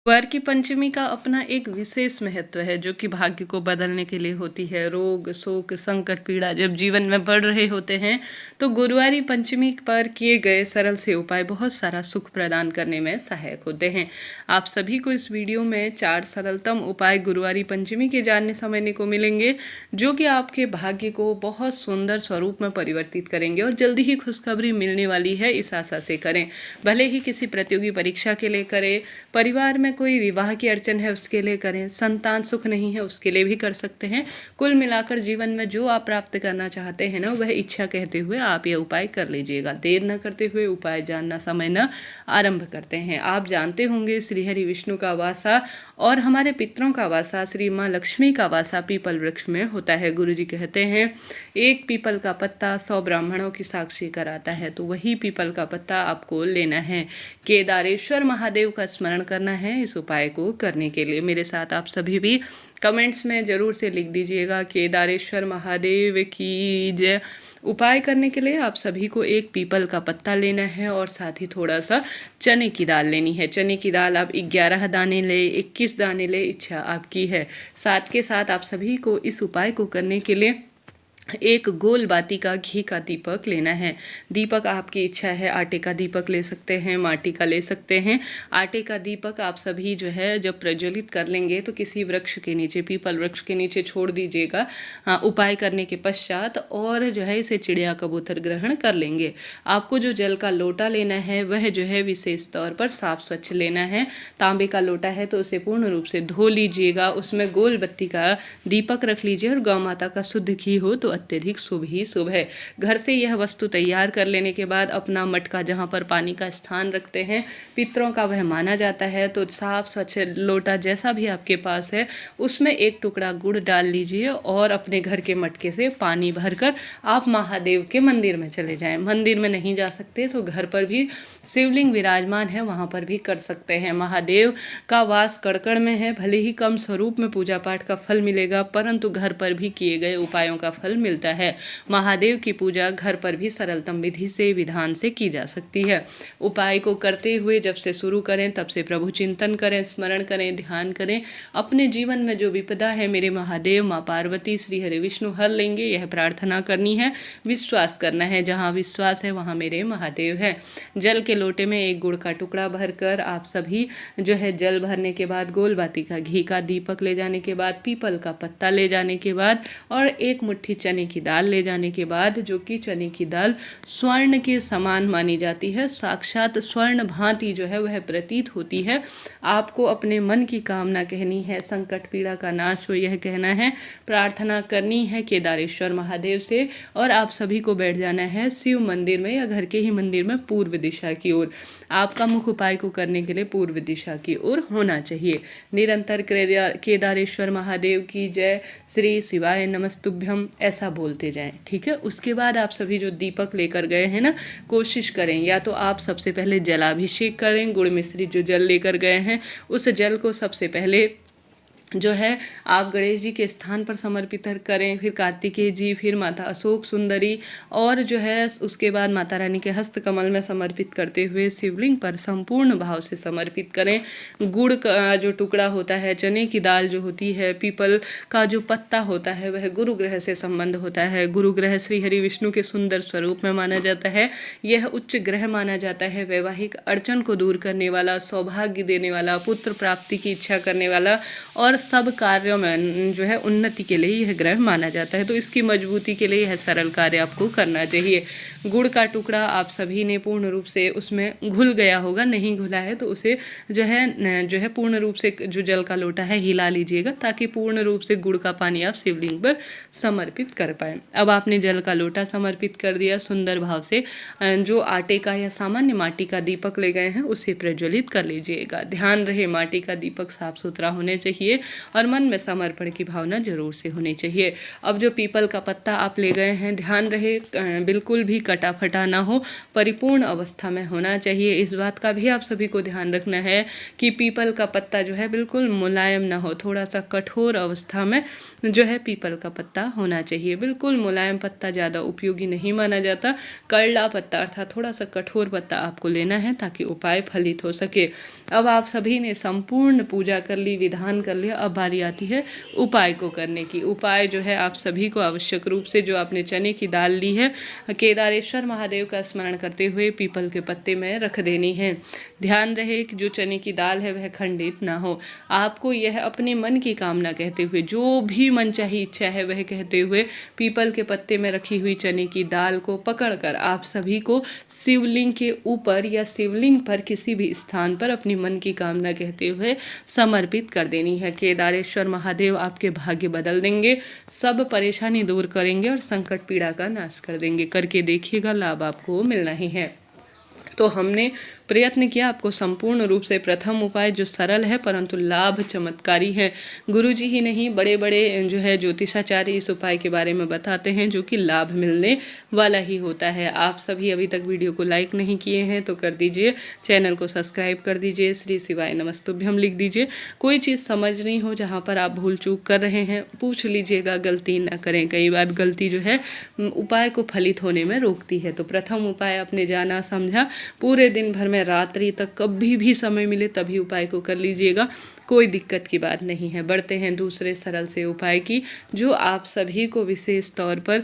गुरुवार की पंचमी का अपना एक विशेष महत्व है जो कि भाग्य को बदलने के लिए होती है। रोग, शोक, संकट, पीड़ा जब जीवन में बढ़ रहे होते हैं तो गुरुवारी पंचमी पर किए गए सरल से उपाय बहुत सारा सुख प्रदान करने में सहायक होते हैं। आप सभी को इस वीडियो में 4 सरलतम उपाय गुरुवारी पंचमी के जानने समझने को मिलेंगे जो कि आपके भाग्य को बहुत सुंदर स्वरूप में परिवर्तित करेंगे और जल्दी ही खुशखबरी मिलने वाली है, इस आशा से करें। भले ही किसी प्रतियोगी परीक्षा के लिए करें, परिवार में कोई विवाह की अड़चन है उसके लिए करें, संतान सुख नहीं है उसके लिए भी कर सकते हैं। कुल मिलाकर जीवन में जो आप प्राप्त करना चाहते हैं ना, वह इच्छा कहते हुए आप ये उपाय कर लीजिएगा। देर न करते हुए उपाय जानना समय न आरंभ करते हैं। आप जानते होंगे श्री हरि विष्णु का वासा और हमारे पितरों का वासा श्री माँ लक्ष्मी का वासा पीपल वृक्ष में होता है। गुरु जी कहते हैं एक पीपल का पत्ता 100 ब्राह्मणों की साक्षी कराता है, तो वही पीपल का पत्ता आपको लेना है। केदारेश्वर महादेव का स्मरण करना है इस उपाय को करने के लिए। मेरे साथ आप सभी भी कमेंट्स में ज़रूर से लिख दीजिएगा केदारेश्वर महादेव की जय। उपाय करने के लिए आप सभी को एक पीपल का पत्ता लेना है और साथ ही थोड़ा सा चने की दाल लेनी है। चने की दाल आप 11 दाने ले, 21 दाने ले, इच्छा आपकी है। साथ के साथ आप सभी को इस उपाय को करने के लिए एक गोल बाती का घी का दीपक लेना है। दीपक आपकी इच्छा है, आटे का दीपक ले सकते हैं, माटी का ले सकते हैं। आटे का दीपक आप सभी जो है जब प्रज्वलित कर लेंगे तो किसी वृक्ष के नीचे, पीपल वृक्ष के नीचे छोड़ दीजिएगा उपाय करने के पश्चात, और जो है इसे चिड़िया कबूतर ग्रहण कर लेंगे। आपको जो जल का लोटा लेना है वह जो है विशेष तौर पर साफ स्वच्छ लेना है। तांबे का लोटा है तो उसे पूर्ण रूप से धो लीजिएगा, उसमें गोल बत्ती का दीपक रख लीजिए और गौ माता का शुद्ध घी हो तो अत्यधिक शुभ ही शुभ है। घर से यह वस्तु तैयार कर लेने के बाद अपना मटका जहाँ पर पानी का स्थान रखते हैं, पितरों का वह माना जाता है, तो साफ स्वच्छ लोटा जैसा भी आपके पास है उसमें एक टुकड़ा गुड़ डाल लीजिए और अपने घर के मटके से पानी भरकर आप महादेव के मंदिर में चले जाएं। मंदिर में नहीं जा सकते तो घर पर भी शिवलिंग विराजमान है, वहाँ पर भी कर सकते हैं। महादेव का वास कड़कड़ में है, भले ही कम स्वरूप में पूजा पाठ का फल मिलेगा परंतु घर पर भी किए गए उपायों का फल मिलता है। महादेव की पूजा घर पर भी सरलतम विधि से, विधान से की जा सकती है। उपाय को करते हुए जब से शुरू करें तब से प्रभु चिंतन करें, स्मरण करें, ध्यान करें। अपने जीवन में जो विपदा है मेरे महादेव, माँ पार्वती, श्री हरि विष्णु हर लेंगे, यह प्रार्थना करनी है। विश्वास करना है, जहाँ विश्वास है वहाँ मेरे महादेव है। जल के लोटे में एक गुड़ का टुकड़ा भरकर आप सभी जो है जल भरने के बाद गोल बाती का घी का दीपक ले जाने के बाद, पीपल का पत्ता ले जाने के बाद और एक मुट्ठी चने की दाल ले जाने के बाद, जो कि चने की दाल स्वर्ण के समान मानी जाती है, साक्षात स्वर्ण भांति जो है वह प्रतीत होती है। आपको अपने मन की कामना कहनी है, संकट पीड़ा का नाश हो यह कहना है, प्रार्थना करनी है केदारेश्वर महादेव से, और आप सभी को बैठ जाना है शिव मंदिर में या घर के ही मंदिर में पूर्व दिशा की ओर। आपका मुख उपाय को करने के लिए पूर्व दिशा की ओर होना चाहिए। निरंतर केदारेश्वर महादेव की जय, श्री शिवाय नमस्तुभ्यम ऐसा बोलते जाएं, ठीक है। उसके बाद आप सभी जो दीपक लेकर गए हैं ना, कोशिश करें या तो आप सबसे पहले जलाभिषेक करें। गुड़ मिश्रित जो जल लेकर गए हैं उस जल को सबसे पहले जो है आप गणेश जी के स्थान पर समर्पित करें, फिर कार्तिकेय जी, फिर माता अशोक सुंदरी, और जो है उसके बाद माता रानी के हस्त कमल में समर्पित करते हुए शिवलिंग पर संपूर्ण भाव से समर्पित करें। गुड़ का जो टुकड़ा होता है, चने की दाल जो होती है, पीपल का जो पत्ता होता है, वह गुरु ग्रह से संबंध होता है। गुरु ग्रह श्री हरि विष्णु के सुंदर स्वरूप में माना जाता है। यह उच्च ग्रह माना जाता है, वैवाहिक अड़चन को दूर करने वाला, सौभाग्य देने वाला, पुत्र प्राप्ति की इच्छा करने वाला और सब कार्यों में जो है उन्नति के लिए यह ग्रह माना जाता है। तो इसकी मजबूती के लिए यह सरल कार्य आपको करना चाहिए। गुड़ का टुकड़ा आप सभी ने पूर्ण रूप से उसमें घुल गया होगा, नहीं घुला है तो उसे जो है पूर्ण रूप से जो जल का लोटा है हिला लीजिएगा ताकि पूर्ण रूप से गुड़ का पानी आप शिवलिंग पर समर्पित कर पाए। अब आपने जल का लोटा समर्पित कर दिया, सुंदर भाव से जो आटे का या सामान्य माटी का दीपक ले गए हैं उसे प्रज्वलित कर लीजिएगा। ध्यान रहे माटी का दीपक साफ सुथरा होने चाहिए और मन में समर्पण की भावना जरूर से होनी चाहिए। अब जो पीपल का पत्ता आप ले गए हैं, ध्यान रहे बिल्कुल भी कटा फटा ना हो, परिपूर्ण अवस्था में होना चाहिए। इस बात का भी आप सभी को ध्यान रखना है कि पीपल का पत्ता जो है बिल्कुल मुलायम ना हो, थोड़ा सा कठोर अवस्था में जो है पीपल का पत्ता होना चाहिए। बिल्कुल मुलायम पत्ता ज़्यादा उपयोगी नहीं माना जाता। करला पत्ता अर्थात थोड़ा सा कठोर पत्ता आपको लेना है ताकि उपाय फलित हो सके। अब आप सभी ने संपूर्ण पूजा कर ली, विधान कर लिया, अब बारी आती है उपाय को करने की। उपाय जो है आप सभी को आवश्यक रूप से जो आपने चने की दाल ली है, केदारेश्वर महादेव का स्मरण करते हुए पीपल के पत्ते में रख देनी है। ध्यान रहे कि जो चने की दाल है वह खंडित ना हो। आपको यह अपने मन की कामना कहते हुए, जो भी मनचाही इच्छा है वह कहते हुए पीपल के पत्ते में रखी हुई चने की दाल को पकड़कर आप सभी को शिवलिंग के ऊपर या शिवलिंग पर किसी भी स्थान पर अपनी मन की कामना कहते हुए समर्पित कर देनी है। केदारेश्वर महादेव आपके भाग्य बदल देंगे, सब परेशानी दूर करेंगे और संकट पीड़ा का नाश कर देंगे। करके देखिएगा, लाभ आपको मिलना ही है। तो हमने प्रयत्न किया आपको संपूर्ण रूप से प्रथम उपाय जो सरल है परंतु लाभ चमत्कारी है, गुरुजी ही नहीं बड़े बड़े जो है ज्योतिषाचार्य इस उपाय के बारे में बताते हैं जो कि लाभ मिलने वाला ही होता है। आप सभी अभी तक वीडियो को लाइक नहीं किए हैं तो कर दीजिए, चैनल को सब्सक्राइब कर दीजिए, श्री शिवाय नमस्तुभ्यम लिख दीजिए। कोई चीज़ समझ नहीं हो, जहाँ पर आप भूल चूक कर रहे हैं पूछ लीजिएगा, गलती ना करें। कई बार गलती जो है उपाय को फलित होने में रोकती है। तो प्रथम उपाय आपने जाना समझा, पूरे दिन भर में रात्रि तक कभी भी समय मिले तभी उपाय को कर लीजिएगा, कोई दिक्कत की बात नहीं है। बढ़ते हैं दूसरे सरल से उपाय की, जो आप सभी को विशेष तौर पर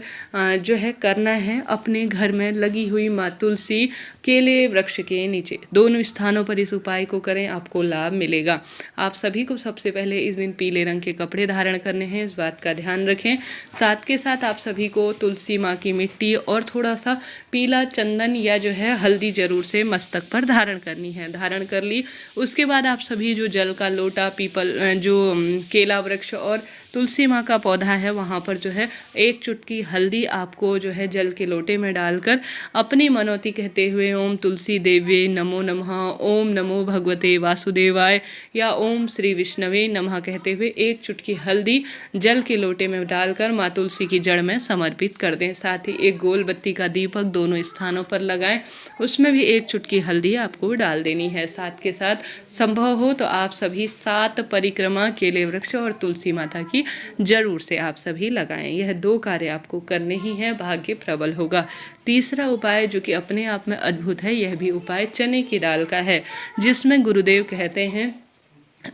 जो है करना है। अपने घर में लगी हुई माँ तुलसी केले वृक्ष के नीचे दोनों स्थानों पर इस उपाय को करें, आपको लाभ मिलेगा। आप सभी को सबसे पहले इस दिन पीले रंग के कपड़े धारण करने हैं, इस बात का ध्यान रखें। साथ के साथ आप सभी को तुलसी माँ की मिट्टी और थोड़ा सा पीला चंदन या जो है हल्दी जरूर से मस्तक पर धारण करनी है। धारण कर ली, उसके बाद आप सभी जो जल का लोटा, पीपल जो केला वृक्ष और तुलसी माँ का पौधा है वहाँ पर जो है एक चुटकी हल्दी आपको जो है जल के लोटे में डालकर अपनी मनौती कहते हुए ओम तुलसी देवे नमो नमः, ओम नमो भगवते वासुदेवाय या ओम श्री विष्णवे नमः कहते हुए एक चुटकी हल्दी जल के लोटे में डालकर माँ तुलसी की जड़ में समर्पित कर दें। साथ ही एक गोल बत्ती का दीपक दोनों स्थानों पर लगाएं, उसमें भी एक चुटकी हल्दी आपको डाल देनी है। साथ के साथ संभव हो तो आप सभी 7 परिक्रमा केले वृक्ष और तुलसी माता की जरूर से आप सभी लगाएं। यह 2 कार्य आपको करने ही हैं, भाग्य प्रबल होगा। तीसरा उपाय जो कि अपने आप में अद्भुत है, यह भी उपाय चने की दाल का है, जिसमें गुरुदेव कहते हैं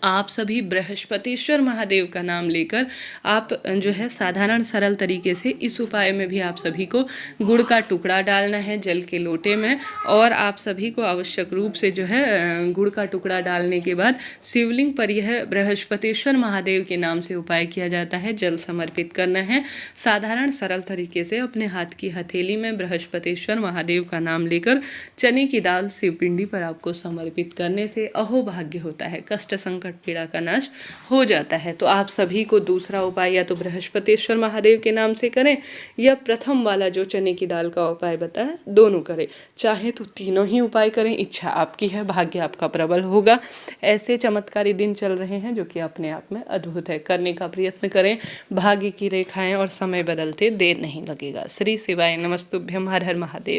आप सभी बृहस्पतिश्वर महादेव का नाम लेकर आप जो है साधारण सरल तरीके से इस उपाय में भी आप सभी को गुड़ का टुकड़ा डालना है जल के लोटे में। और आप सभी को आवश्यक रूप से जो है गुड़ का टुकड़ा डालने के बाद शिवलिंग पर यह बृहस्पतिश्वर महादेव के नाम से उपाय किया जाता है, जल समर्पित करना है। साधारण सरल तरीके से अपने हाथ की हथेली में बृहस्पतिश्वर महादेव का नाम लेकर चने की दाल शिवपिंडी पर आपको समर्पित करने से अहोभाग्य होता है, कष्ट संकट पीड़ा का नाश हो जाता है। तो आप सभी को दूसरा उपाय या तो बृहस्पतिश्वर महादेव के नाम से करें या प्रथम वाला जो चने की दाल का उपाय बताया दोनों करें, चाहे तो तीनों ही उपाय करें, इच्छा आपकी है, भाग्य आपका प्रबल होगा। ऐसे चमत्कारी दिन चल रहे हैं जो कि अपने आप में अद्भुत है, करने का प्रयत्न करें, भाग्य की रेखाएं और समय बदलते देर नहीं लगेगा। श्री शिवाय नमस्तुभ्यम, हर हर महादेव।